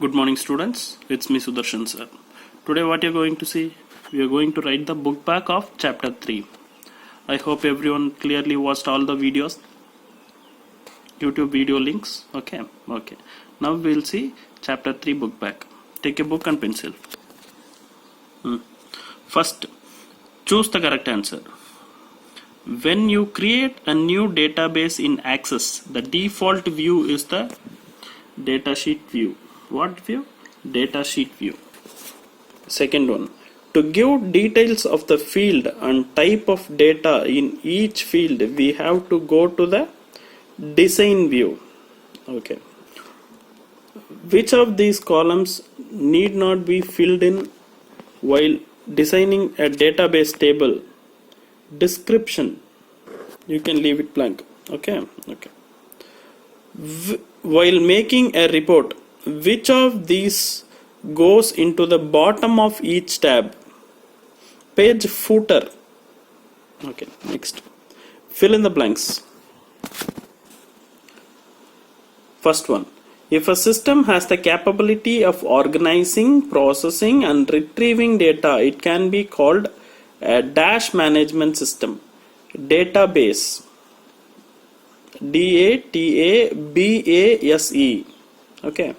Good morning students, it's me Sudarshan sir. Today what you're going to see, we are going to write the book back of chapter 3. I hope everyone clearly watched all the videos, YouTube video links. Okay. Now we'll see chapter 3 book back. Take a book and pencil. First, choose the correct answer. When you create a new database in Access, the default view is the datasheet view. What view? Datasheet view. Second one, to give details of the field and type of data in each field, we have to go to the design view. Okay. Which of these columns need not be filled in while designing a database table? Description, you can leave it blank. Okay. While making a report, which of these goes into the bottom of each tab? Page footer. Okay, next. Fill in the blanks. First one. If a system has the capability of organizing, processing and retrieving data, it can be called a dash management system. Database. DATABASE. Okay.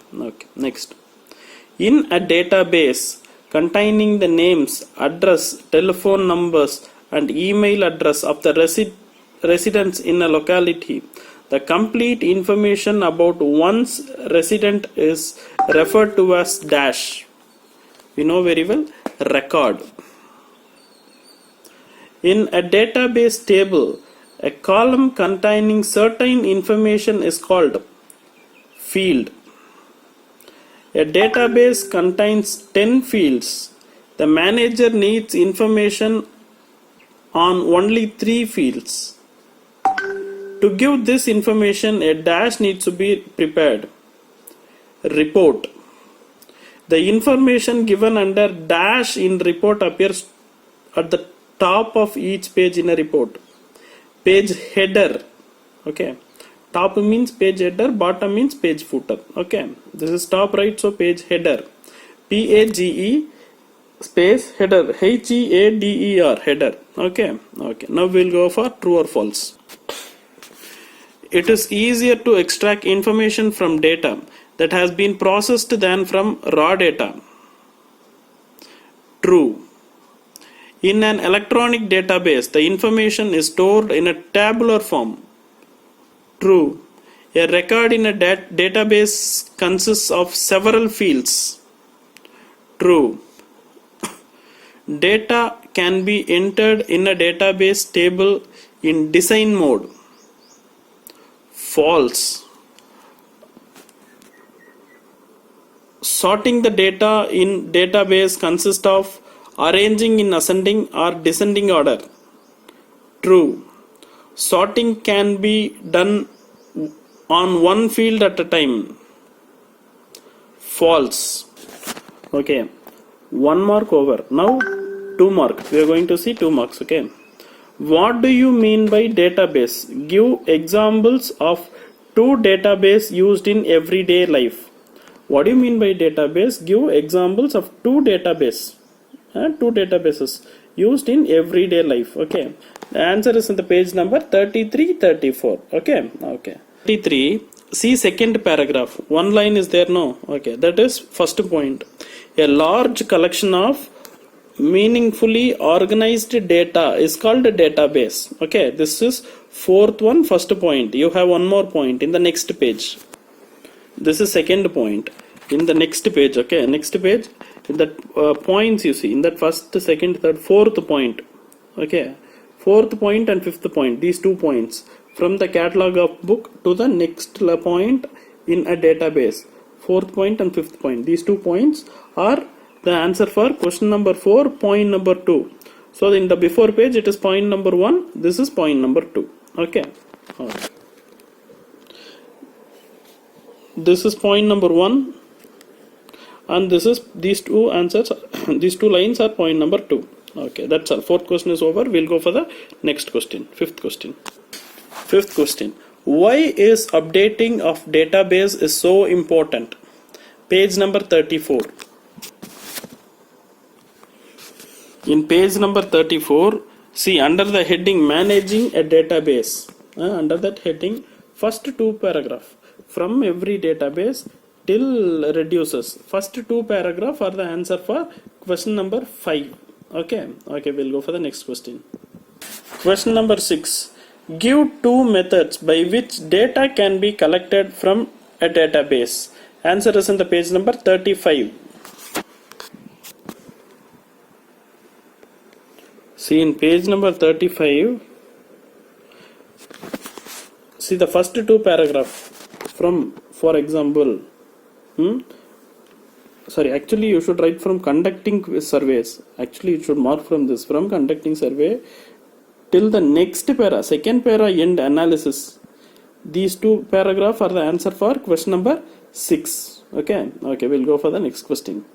Next. In a database containing the names, address, telephone numbers and email address of the residents in a locality, the complete information about one's resident is referred to as dash. You know very well, record. In a database table, a column containing certain information is called field. A database contains 10 fields. The manager needs information on only 3 fields. To give this information, a dash needs to be prepared. Report. The information given under dash in report appears at the top of each page in a report. Page header. Okay. Top means page header, bottom means page footer. Okay. This is top right, so page header. PAGE space header. HEADER header. Okay. Now we'll go for true or false. It is easier to extract information from data that has been processed than from raw data. True. In an electronic database, the information is stored in a tabular form. True. A record in a database consists of several fields. True. Data can be entered in a database table in design mode. False. Sorting the data in database consists of arranging in ascending or descending order. True. Sorting can be done on one field at a time. False. Okay. 1 mark over. Now 2 mark. We are going to see 2 marks. Okay. What do you mean by database? Give examples of 2 databases used in everyday life. What do you mean by database? Give examples of 2 databases. 2 databases used in everyday life. Okay. The answer is in the page number 33-34. Okay. 33. See second paragraph. One line is there, no? Okay. That is first point. A large collection of meaningfully organized data is called a database. Okay. This is fourth one, first point. You have one more point in the next page. This is second point. In the next page. Okay. Next page. In that points you see. In that first, second, third, fourth point. Okay. Fourth point and fifth point, these 2 points from the catalog of book to the next point in a database. Fourth point and fifth point, these 2 points are the answer for question number 4, point number 2. So in the before page it is point number 1, this is point number 2. Okay. This is point number 1 and this is these 2 answers. These 2 lines are point number 2. Okay, that's all. Fourth question is over. We'll go for the next question. Fifth question. Why is updating of database is so important? page number 34. In page number 34, see under the heading managing a database, under that heading, first two paragraph from every database till reduces. First two paragraph are the answer for question number 5. Okay, we'll go for the next question. Question number 6. Give two methods by which data can be collected from a database. Answer is in the page number 35. See in page number 35, see the first two paragraph from, for example, actually you should write from conducting surveys. Actually you should mark from this, from conducting survey till the next para, second para end analysis. These two paragraph are the answer for question number 6. Okay, we'll go for the next question.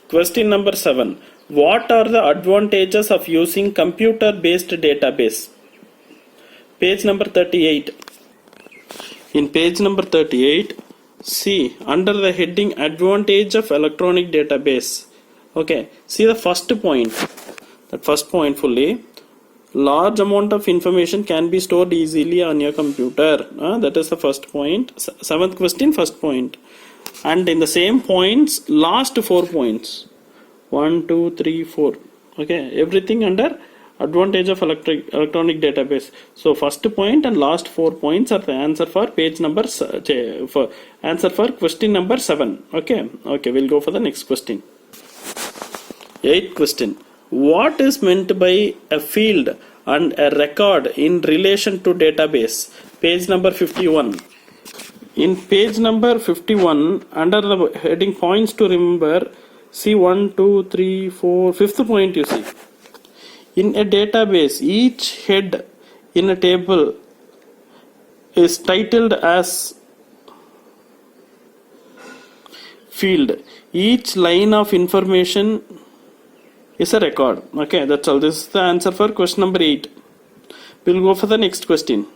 Question number 7. What are the advantages of using computer-based database? Page number 38. In page number 38, see under the heading advantage of electronic database. Okay, see the first point. That first point fully. Large amount of information can be stored easily on your computer. That is the first point. 7th question, first point. And in the same points, last 4 points. 1, 2, 3, 4. Okay, everything under advantage of electronic database. So first point and last 4 points are the answer for page number answer for question number 7. Okay, we'll go for the next question. 8th question. What is meant by a field and a record in relation to database? Page number 51. In page number 51, under the heading points to remember, see 1, 2, 3, 4, 5th point you see. In a database, each head in a table is titled as field. Each line of information is a record. Okay, that's all. This is the answer for question number 8. We'll go for the next question.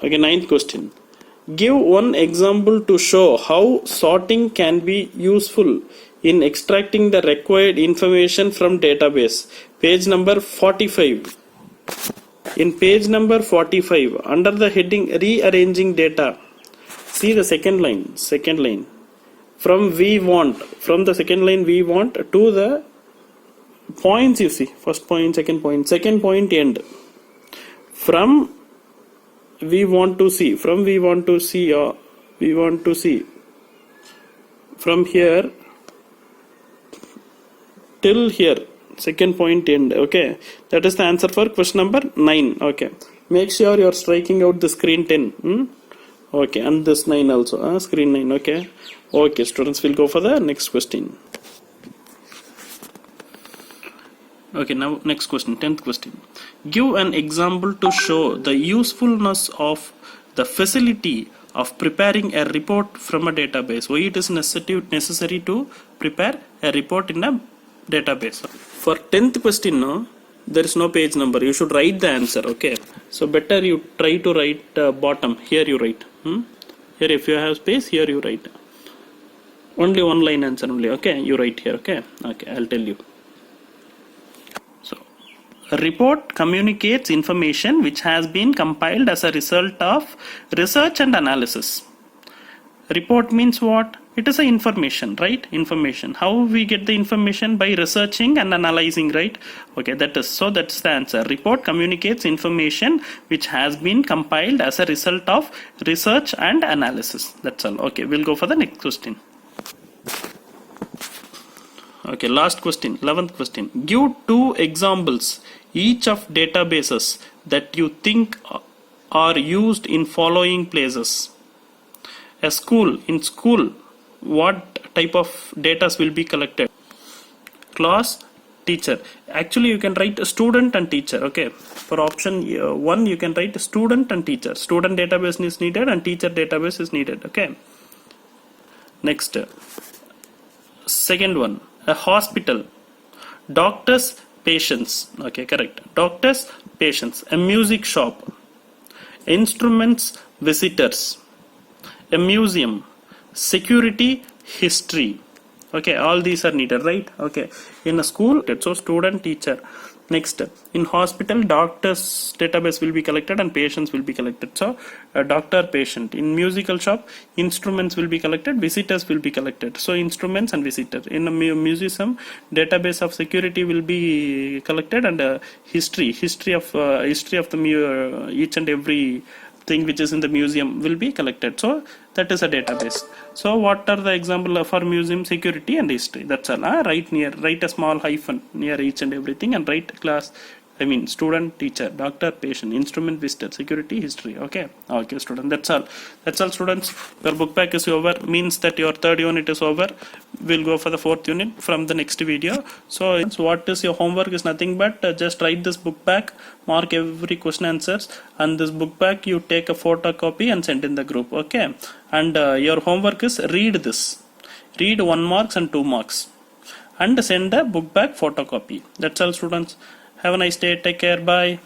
Okay, 9th question. Give one example to show how sorting can be useful in extracting the required information from database. Page number 45. In page number 45, under the heading rearranging data, see the second line. From the second line we want to the points you see. First point, second point end. From we want to see from here till here, second point end. Okay, that is the answer for question number 9. Okay, make sure you are striking out the screen 10. Okay, and this 9 also, screen 9. Okay, students, will go for the next question. Okay, now next question, 10th question. Give an example to show the usefulness of the facility of preparing a report from a database. Why it is necessary to prepare a report in a database. For 10th question, no, there is no page number. You should write the answer. Okay, so better you try to write bottom. Here you write. Here if you have space, here you write. Only one line answer only. Okay, you write here. Okay, I'll tell you. A report communicates information which has been compiled as a result of research and analysis. Report means what? It is a information, right? Information. How we get the information? By researching and analyzing, right? Okay, that's the answer. Report communicates information which has been compiled as a result of research and analysis. That's all. Okay, we'll go for the next question. Okay, last question, 11th question. Give 2 examples each of databases that you think are used in following places. In school, what type of data will be collected? Class, teacher. Actually, you can write student and teacher. Okay, for option 1, you can write student and teacher. Student database is needed and teacher database is needed. Okay. Next, second one. A hospital, doctors, patients. Okay, correct. Doctors, patients. A music shop, instruments, visitors. A museum, security, history. Okay, all these are needed, right? Okay, in a school, so student, teacher. Next, in hospital, doctors database will be collected and patients will be collected. So doctor, patient. In musical shop, instruments will be collected, visitors will be collected. So instruments and visitor. In a museum, database of security will be collected, and history of the each and every thing which is in the museum will be collected. So that is a database. So what are the example for museum? Security and history. That's all. Write a small hyphen near each and everything, and write class, student, teacher, doctor, patient, instrument, visitor, security, history. Okay, student. That's all, students. Your book pack is over. Means that your third unit is over. We'll go for the fourth unit from the next video. So what is your homework? Is nothing but just write this book back, mark every question answers, and this book back you take a photocopy and send in the group. Okay, and your homework is read 1 marks and 2 marks, and send a book back photocopy. That's all, students. Have a nice day. Take care. Bye.